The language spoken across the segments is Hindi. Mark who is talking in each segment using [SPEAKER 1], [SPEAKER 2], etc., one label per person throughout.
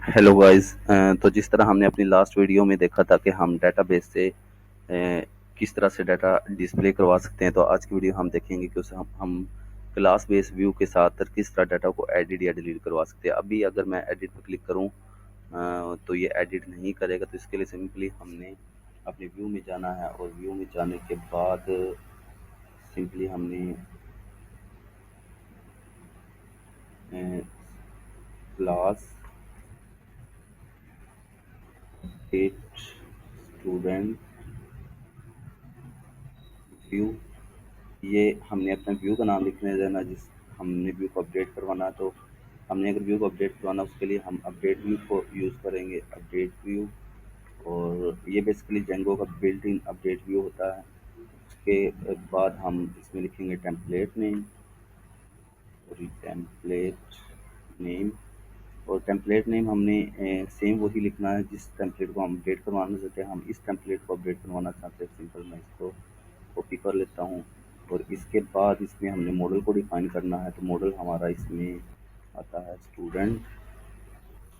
[SPEAKER 1] Hello guys. तो जिस तरह हमने अपनी लास्ट वीडियो में देखा था कि हम डेटाबेस से किस तरह से डाटा डिस्प्ले करवा सकते हैं, तो आज की वीडियो हम देखेंगे कि उसे हम क्लास बेस व्यू के साथ किस तरह डाटा को एडिट या डिलीट करवा सकते हैं। अभी अगर मैं एडिट पर क्लिक करूं तो ये एडिट नहीं करेगा, तो इसके लिए सिंपली हमने अपने व्यू में जाना है और व्यू में जाने के बाद सिंपली हमने क्लास एट स्टूडेंट व्यू, ये हमने अपने व्यू का नाम लिखने देना। जिस हमने व्यू को अपडेट करवाना है, तो हमने अगर व्यू को अपडेट करवाना उसके लिए हम अपडेट व्यू को यूज़ करेंगे, अपडेट व्यू। और ये बेसिकली जेंगो का बिल्ट इन अपडेट व्यू होता है। उसके बाद हम इसमें लिखेंगे टेम्पलेट नेम और टेम्पलेट नेम। और टेम्पलेट नेम हमने सेम वही लिखना है जिस टेम्पलेट को हम अपडेट करवाना चाहते हैं। हम इस टेम्पलेट को अपडेट करवाना चाहते हैं, सिंपल मैं इसको कॉपी कर लेता हूँ। और इसके बाद इसमें हमने मॉडल को डिफाइन करना है, तो मॉडल हमारा इसमें आता है स्टूडेंट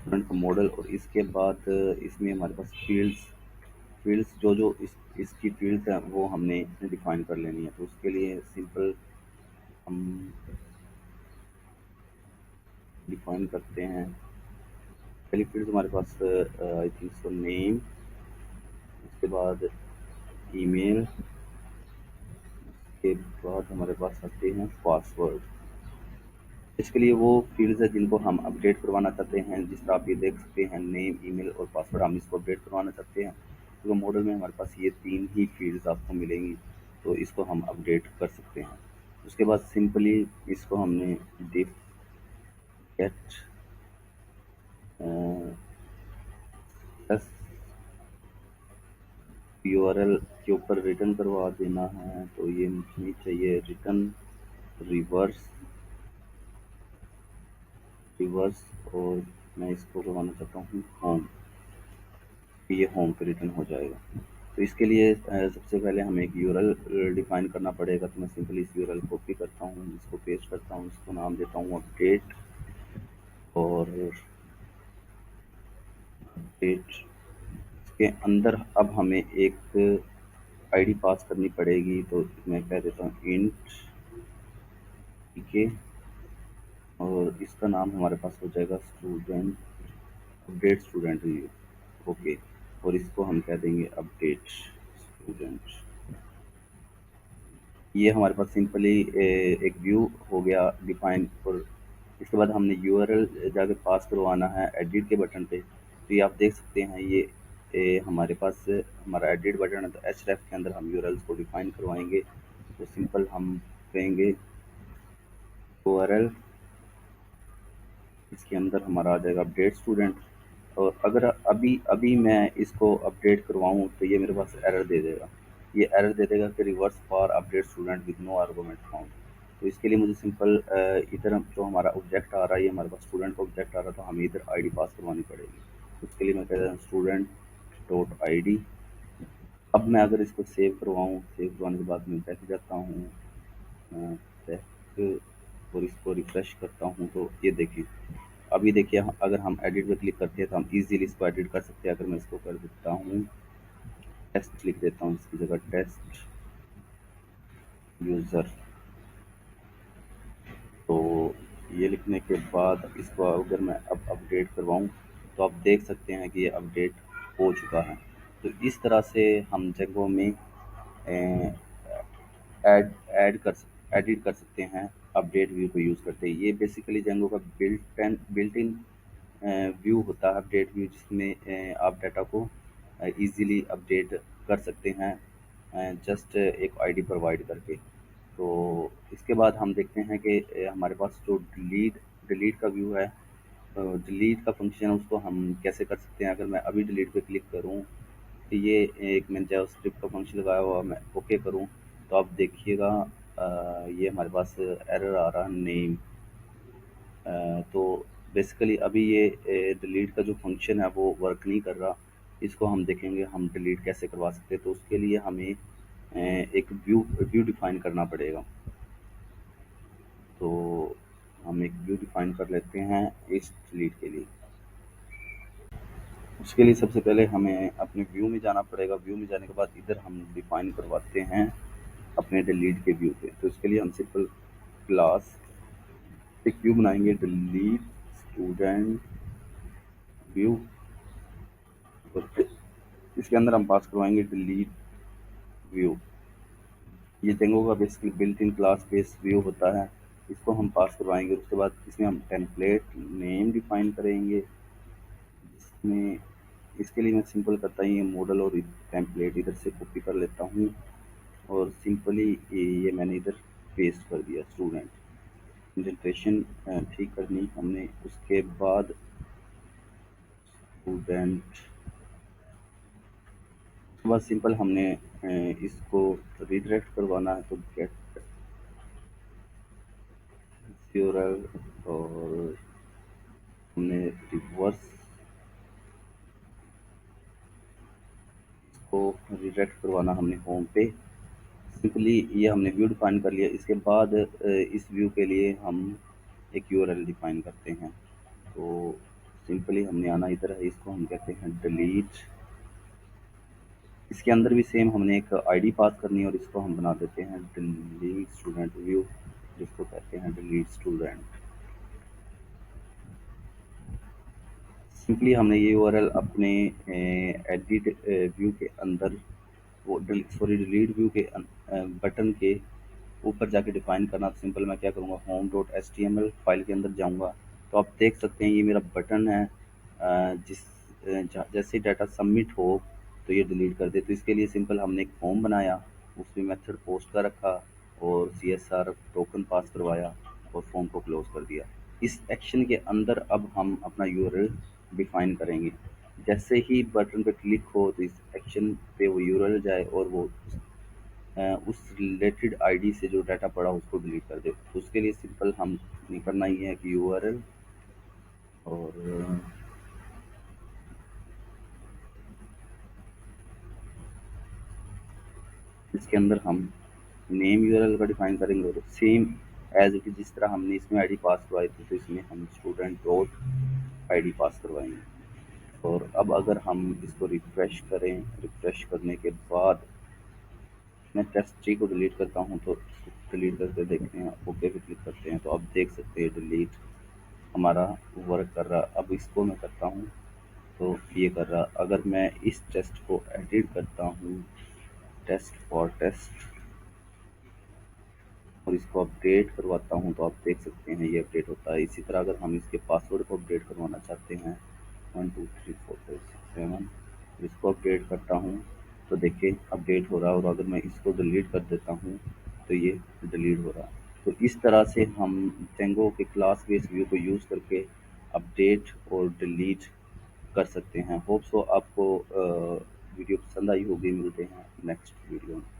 [SPEAKER 1] का मॉडल। और इसके बाद इसमें हमारे पास फील्ड्स जो जो इसकी फील्ड्स हैं वो हमने डिफाइन कर लेनी है। तो उसके लिए सिंपल हम डिफाइन करते हैं। पहली फील्ड हमारे पास आई थिंक सो नेम, उसके बाद ईमेल, उसके बाद हमारे पास आते हैं पासवर्ड। इसके लिए वो फील्ड्स है जिनको हम अपडेट करवाना चाहते हैं। जिस तरह आप ये देख सकते हैं, नेम, ईमेल और पासवर्ड, हम इसको अपडेट करवाना चाहते हैं। तो मॉडल में हमारे पास ये 3 ही फील्ड्स आपको मिलेंगी, तो इसको हम अपडेट कर सकते हैं। उसके बाद सिंपली इसको हमने डिफ गेट प्लस यूआरएल के ऊपर रिटर्न करवा देना है। तो ये मुझे चाहिए रिटर्न रिवर्स रिवर्स, और मैं इसको करवाना चाहता हूँ होम, ये होम पे रिटर्न हो जाएगा। तो इसके लिए सबसे पहले हमें एक यूआरएल डिफाइन करना पड़ेगा। तो मैं सिंपली इस यूआरएल कॉपी करता हूँ, इसको पेस्ट करता हूँ, इसको नाम देता हूँ अपडेट। और अपडेट के अंदर अब हमें एक आईडी पास करनी पड़ेगी। तो मैं कह देता हूँ इंट, ठीक है। और इसका नाम हमारे पास हो जाएगा स्टूडेंट, अपडेट स्टूडेंट ही, ओके। और इसको हम कह देंगे अपडेट स्टूडेंट। ये हमारे पास सिंपली एक व्यू हो गया डिफाइन। और इसके बाद हमने यूआरएल जाके पास करवाना है एडिट के बटन पे। तो ये आप देख सकते हैं, ये हमारे पास हमारा एडिट बटन है। तो href के अंदर हम यूआरएल्स को डिफाइन करवाएंगे। तो सिंपल हम कहेंगे यूआरएल, इसके अंदर हमारा आ जाएगा अपडेट स्टूडेंट। और अगर अभी अभी मैं इसको अपडेट करवाऊँ तो ये मेरे पास एरर दे देगा। ये एरर दे देगा कि reverse for update student with no argument found. तो इसके लिए मुझे सिंपल इधर जो हमारा ऑब्जेक्ट आ रहा है, ये हमारे पास स्टूडेंट का ऑब्जेक्ट आ रहा है, तो हमें इधर आईडी पास करवानी पड़ेगी। उसके लिए मैं कह रहा हूँ स्टूडेंट डॉट आई डी। अब मैं अगर इसको सेव करवाऊँ, सेव करवाने के बाद मैं बैक जाता हूँ, बैक, और इसको रिफ्रेश करता हूँ, तो ये देखिए अभी देखिए अगर हम एडिट पे क्लिक करते हैं तो हम इजीली इसको एडिट कर सकते हैं। अगर मैं इसको कर देता हूँ टेस्ट, लिख देता हूँ इसकी जगह टेस्ट यूज़र। तो ये लिखने के बाद इसको अगर मैं अब अपडेट करवाऊँ तो आप देख सकते हैं कि ये अपडेट हो चुका है। तो इस तरह से हम जगहों में ऐड ऐड कर एडिट कर सकते हैं अपडेट व्यू को यूज़ करते हैं। ये बेसिकली जेंगो का बिल्ट इन व्यू होता है, अपडेट व्यू, जिसमें आप डाटा को इजीली अपडेट कर सकते हैं जस्ट एक आईडी प्रोवाइड करके। तो इसके बाद हम देखते हैं कि हमारे पास जो डिलीट का व्यू है, डिलीट का फंक्शन, उसको हम कैसे कर सकते हैं। अगर मैं अभी डिलीट पे क्लिक करूं तो ये एक मैंने जावास्क्रिप्ट का फंक्शन लगाया हुआ, मैं ओके करूं तो आप देखिएगा ये हमारे पास एरर आ रहा है नेम। तो बेसिकली अभी ये डिलीट का जो फंक्शन है वो वर्क नहीं कर रहा। इसको हम देखेंगे हम डिलीट कैसे करवा सकते हैं। तो उसके लिए हमें एक व्यू डिफाइन करना पड़ेगा। तो हम एक व्यू डिफाइन कर लेते हैं इस डिलीट के लिए। उसके लिए सबसे पहले हमें अपने व्यू में जाना पड़ेगा। व्यू में जाने के बाद इधर हम डिफाइन करवाते हैं अपने डिलीट के व्यू पे। तो इसके लिए हम सिंपल क्लास एक व्यू बनाएंगे, डिलीट स्टूडेंट व्यू, और इसके अंदर हम पास करवाएंगे डिलीट व्यू। ये डेंगो का basically built in class based view होता है, इसको हम पास करवाएंगे। उसके बाद इसमें हम टेम्पलेट नेम डिफाइन करेंगे, जिसमें इसके लिए मैं सिंपल करता ही ये मॉडल और टेम्पलेट इधर से कॉपी कर लेता हूँ और सिंपली ये मैंने इधर पेस्ट कर दिया। स्टूडेंट जनरेशन ठीक करनी हमने। उसके बाद स्टूडेंट, उसके बाद सिंपल हमने इसको रिडायरेक्ट करवाना है। तो गेट यूआरएल और हमने रिवर्स को रिडायरेक्ट करवाना हमने होम पे। सिंपली ये हमने व्यू डिफाइन कर लिया। इसके बाद इस व्यू के लिए हम एक यूआरएल डिफाइन करते हैं। तो सिंपली हमने आना इधर है, इसको हम कहते हैं डिलीट। इसके अंदर भी सेम हमने एक आईडी पास करनी है और इसको हम बना देते हैं डिलीट स्टूडेंट व्यू, जिसको कहते हैं डिलीट स्टूडेंट। सिंपली हमने ये यूआरएल अपने एडिट व्यू के अंदर, वो डिलीट व्यू के बटन के ऊपर जाके डिफाइन करना। सिंपल मैं क्या करूँगा, होम डॉट HTML फाइल के अंदर जाऊँगा। तो आप देख सकते हैं ये मेरा बटन है, जैसे डाटा सबमिट हो तो ये डिलीट कर दे। तो इसके लिए सिंपल हमने एक फॉर्म बनाया, उसमें मेथड पोस्ट का रखा और CSR टोकन पास करवाया और फॉर्म को क्लोज कर दिया। इस एक्शन के अंदर अब हम अपना यूआरएल डिफाइन करेंगे। जैसे ही बटन पे क्लिक हो तो इस एक्शन पे वो यूआरएल जाए और वो उस रिलेटेड आईडी से जो डाटा पड़ा उसको डिलीट कर दे। तो उसके लिए सिंपल हम करना ही है कि यूआरएल और इसके अंदर हम नेम यूआरएल का डिफाइन करेंगे और सेम एज इट इज जिस तरह हमने इसमें आईडी पास करवाई थी तो इसमें हम स्टूडेंट डॉट आईडी पास करवाएंगे। और अब अगर हम इसको रिफ्रेश करें, रिफ्रेश करने के बाद मैं टेस्ट ट्री को डिलीट करता हूँ, तो डिलीट करके देखते हैं, ओके पे क्लिक करते हैं तो आप देख सकते हैं डिलीट हमारा वर्क कर रहा। अब इसको मैं करता हूँ तो ये कर रहा। अगर मैं इस टेस्ट को एडिट करता हूँ, टेस्ट फॉर टेस्ट, और इसको अपडेट करवाता हूँ तो आप देख सकते हैं ये अपडेट होता है। इसी तरह अगर हम इसके पासवर्ड को अपडेट करवाना चाहते हैं 1 2 3 4 5 6 7, इसको अपडेट करता हूँ तो देखिए अपडेट हो रहा है। और अगर मैं इसको डिलीट कर देता हूँ तो ये डिलीट हो रहा है। तो इस तरह से हम टेंगो के क्लास बेस्ड व्यू को यूज़ करके अपडेट और डिलीट कर सकते हैं। होप सो आपको वीडियो पसंद आई होगी। मिलते हैं नेक्स्ट वीडियो में।